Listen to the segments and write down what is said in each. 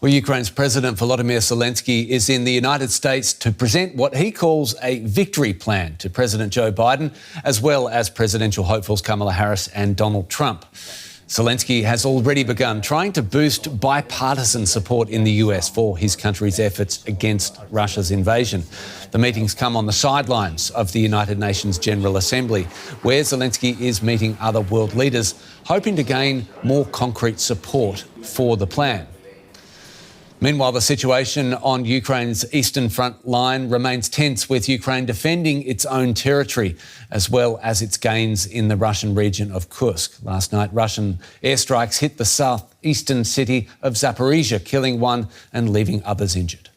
Well, Ukraine's President Volodymyr Zelenskyy is in the United States to present what he calls a victory plan to President Joe Biden, as well as presidential hopefuls Kamala Harris and Donald Trump. Zelenskyy has already begun trying to boost bipartisan support in the US for his country's efforts against Russia's invasion. The meetings come on the sidelines of the United Nations General Assembly, where Zelenskyy is meeting other world leaders, hoping to gain more concrete support for the plan. Meanwhile, the situation on Ukraine's eastern front line remains tense, with Ukraine defending its own territory as well as its gains in the Russian region of Kursk. Last night, Russian airstrikes hit the southeastern city of Zaporizhia, killing one and leaving others injured.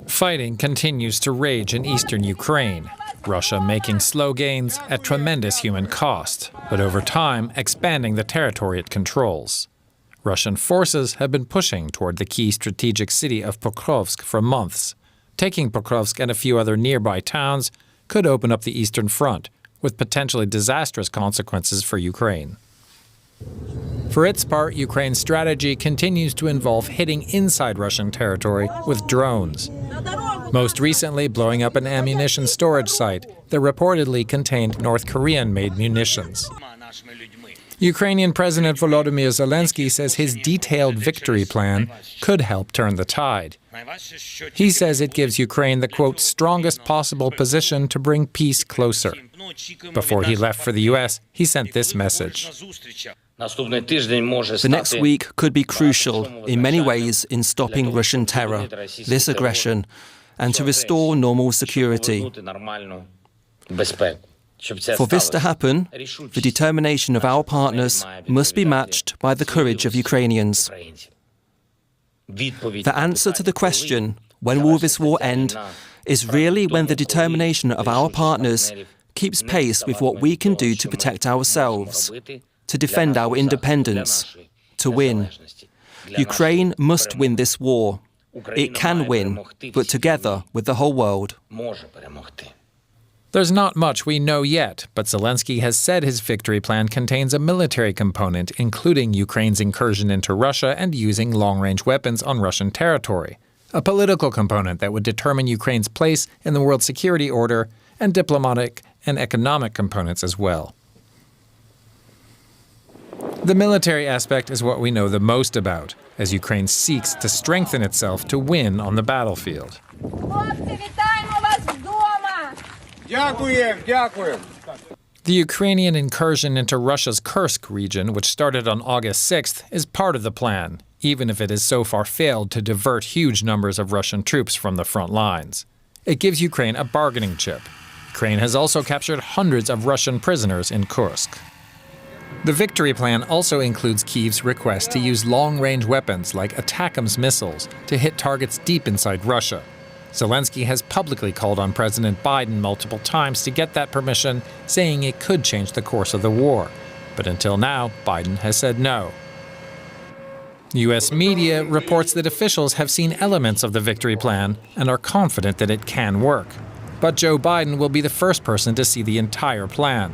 Fighting continues to rage in eastern Ukraine, Russia making slow gains at tremendous human cost, but over time expanding the territory it controls. Russian forces have been pushing toward the key strategic city of Pokrovsk for months. Taking Pokrovsk and a few other nearby towns could open up the Eastern Front, with potentially disastrous consequences for Ukraine. For its part, Ukraine's strategy continues to involve hitting inside Russian territory with drones. Most recently, blowing up an ammunition storage site that reportedly contained North Korean-made munitions. Ukrainian President Volodymyr Zelenskyy says his detailed victory plan could help turn the tide. He says it gives Ukraine the, quote, strongest possible position to bring peace closer. Before he left for the US, he sent this message. The next week could be crucial in many ways in stopping Russian terror, this aggression, and to restore normal security. For this to happen, the determination of our partners must be matched by the courage of Ukrainians. The answer to the question, when will this war end, is really when the determination of our partners keeps pace with what we can do to protect ourselves, to defend our independence, to win. Ukraine must win this war. It can win, but together with the whole world. There's not much we know yet, but Zelenskyy has said his victory plan contains a military component, including Ukraine's incursion into Russia and using long-range weapons on Russian territory, a political component that would determine Ukraine's place in the world security order, and diplomatic and economic components as well. The military aspect is what we know the most about, as Ukraine seeks to strengthen itself to win on the battlefield. The Ukrainian incursion into Russia's Kursk region, which started on August 6th, is part of the plan, even if it has so far failed to divert huge numbers of Russian troops from the front lines. It gives Ukraine a bargaining chip. Ukraine has also captured hundreds of Russian prisoners in Kursk. The victory plan also includes Kyiv's request to use long-range weapons like ATACMS missiles to hit targets deep inside Russia. Zelenskyy has publicly called on President Biden multiple times to get that permission, saying it could change the course of the war. But until now, Biden has said no. U.S. media reports that officials have seen elements of the victory plan and are confident that it can work. But Joe Biden will be the first person to see the entire plan.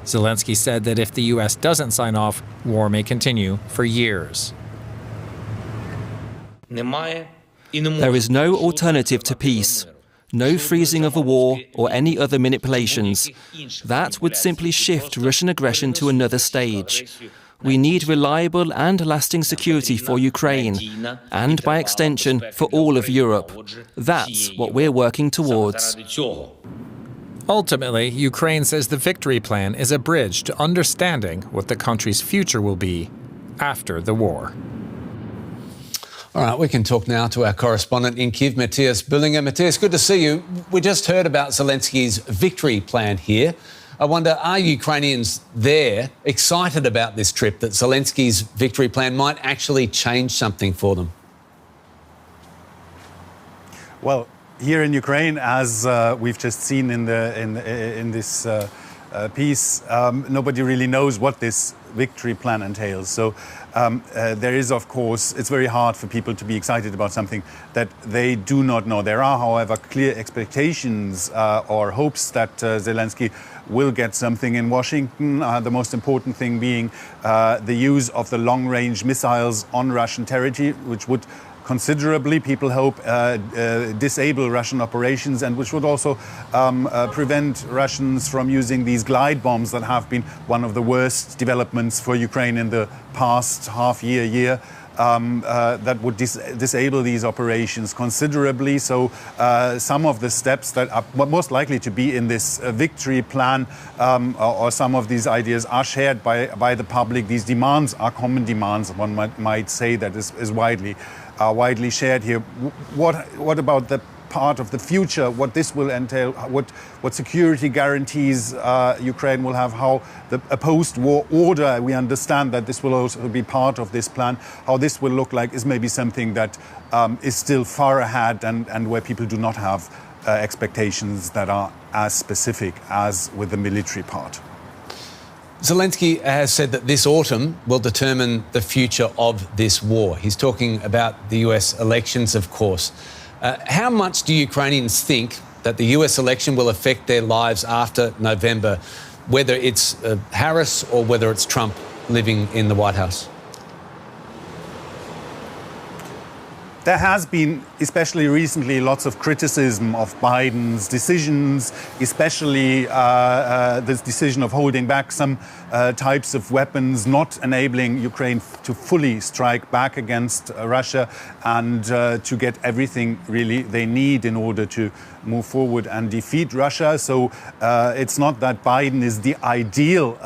Zelenskyy said that if the U.S. doesn't sign off, war may continue for years. There is no alternative to peace, no freezing of a war or any other manipulations. That would simply shift Russian aggression to another stage. We need reliable and lasting security for Ukraine, and by extension, for all of Europe. That's what we're working towards. Ultimately, Ukraine says the victory plan is a bridge to understanding what the country's future will be after the war. All right, we can talk now to our correspondent in Kyiv, Matthias Bullinger. Matthias, good to see you. We just heard about Zelenskyy's victory plan here. I wonder, are Ukrainians there excited about this trip, that Zelenskyy's victory plan might actually change something for them? Well, here in Ukraine, as we've just seen in this piece, nobody really knows what this victory plan entails. So there is, of course, it's very hard for people to be excited about something that they do not know. There are, however, clear expectations or hopes that Zelenskyy will get something in Washington, the most important thing being the use of the long-range missiles on Russian territory, which would considerably, people hope, disable Russian operations, and which would also prevent Russians from using these glide bombs that have been one of the worst developments for Ukraine in the past year. That would disable these operations considerably. So some of the steps that are most likely to be in this victory plan or some of these ideas are shared by the public. These demands are common demands, one might say, that is widely shared here. What about the part of the future, what this will entail, what security guarantees Ukraine will have, how a post-war order, we understand that this will also be part of this plan, how this will look like is maybe something that is still far ahead and where people do not have expectations that are as specific as with the military part. Zelenskyy has said that this autumn will determine the future of this war. He's talking about the US elections, of course. How much do Ukrainians think that the US election will affect their lives after November, whether it's Harris or whether it's Trump living in the White House? There has been, especially recently, lots of criticism of Biden's decisions, especially this decision of holding back some types of weapons, not enabling Ukraine to fully strike back against Russia and to get everything really they need in order to move forward and defeat Russia. So it's not that Biden is the ideal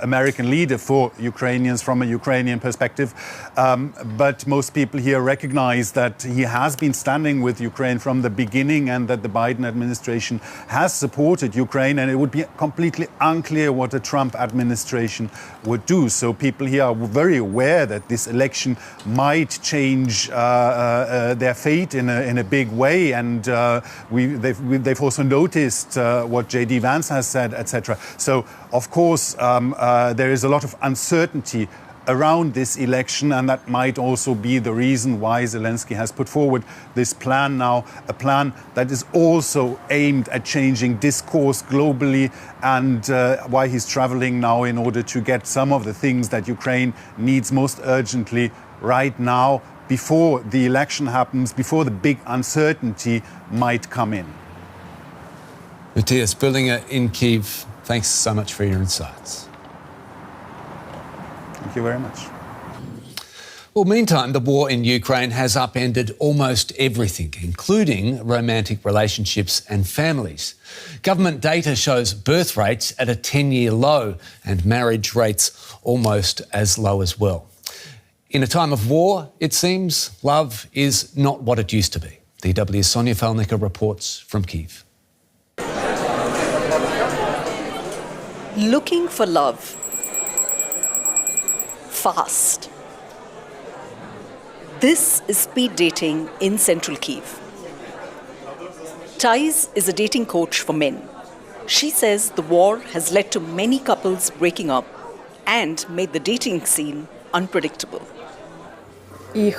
American leader for Ukrainians from a Ukrainian perspective, but most people here recognize that he has been standing with Ukraine from the beginning and that the Biden administration has supported Ukraine, and it would be completely unclear what a Trump administration would do. So people here are very aware that this election might change their fate in a big way, and they've also noticed what J.D. Vance has said, etc. So of course there is a lot of uncertainty around this election, and that might also be the reason why Zelenskyy has put forward this plan now, a plan that is also aimed at changing discourse globally, and why he's traveling now in order to get some of the things that Ukraine needs most urgently right now, before the election happens, before the big uncertainty might come in. Matthias Bullinger in Kyiv, thanks so much for your insights. Thank you very much. Well, meantime, the war in Ukraine has upended almost everything, including romantic relationships and families. Government data shows birth rates at a 10-year low and marriage rates almost as low as well. In a time of war, it seems love is not what it used to be. DW's Sonia Falnica reports from Kyiv. Looking for love. Fast. This is speed dating in central Kyiv. Thais is a dating coach for men. She says the war has led to many couples breaking up and made the dating scene unpredictable. I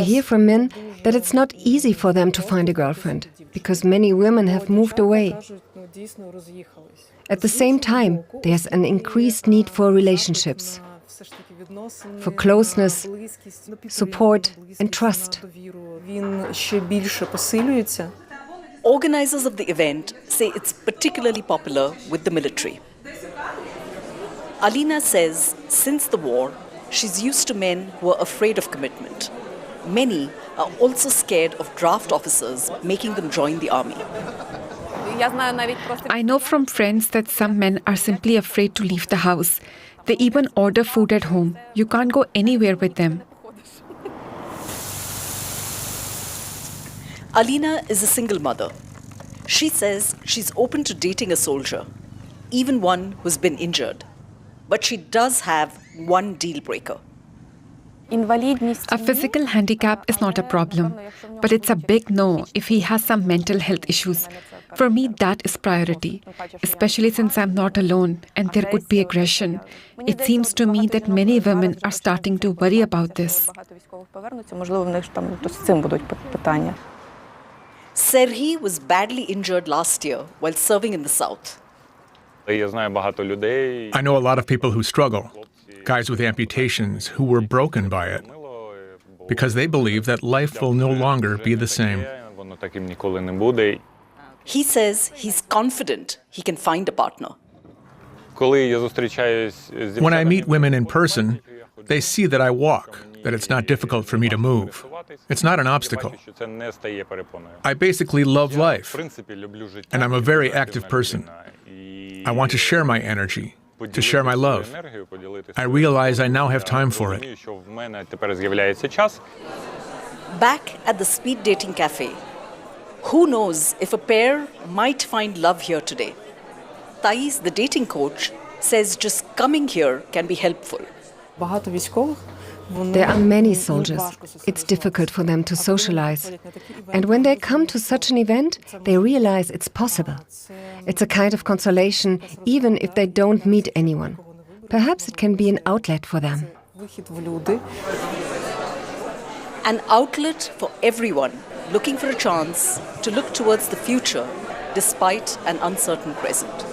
hear from men that it's not easy for them to find a girlfriend because many women have moved away. At the same time, there's an increased need for relationships, for closeness, support and trust. Organizers of the event say it's particularly popular with the military. Alina says since the war, she's used to men who are afraid of commitment. Many are also scared of draft officers making them join the army. I know from friends that some men are simply afraid to leave the house. They even order food at home. You can't go anywhere with them. Alina is a single mother. She says she's open to dating a soldier, even one who's been injured. But she does have one deal breaker. A physical handicap is not a problem, but it's a big no if he has some mental health issues. For me, that is priority, especially since I'm not alone and there could be aggression. It seems to me that many women are starting to worry about this. Serhiy was badly injured last year while serving in the south. I know a lot of people who struggle, guys with amputations who were broken by it, because they believe that life will no longer be the same. He says he's confident he can find a partner. When I meet women in person, they see that I walk, that it's not difficult for me to move. It's not an obstacle. I basically love life, and I'm a very active person. I want to share my energy, to share my love. I realize I now have time for it. Back at the speed dating cafe, who knows if a pair might find love here today? Thais, the dating coach, says just coming here can be helpful. There are many soldiers. It's difficult for them to socialize. And when they come to such an event, they realize it's possible. It's a kind of consolation, even if they don't meet anyone. Perhaps it can be an outlet for them. An outlet for everyone looking for a chance to look towards the future despite an uncertain present.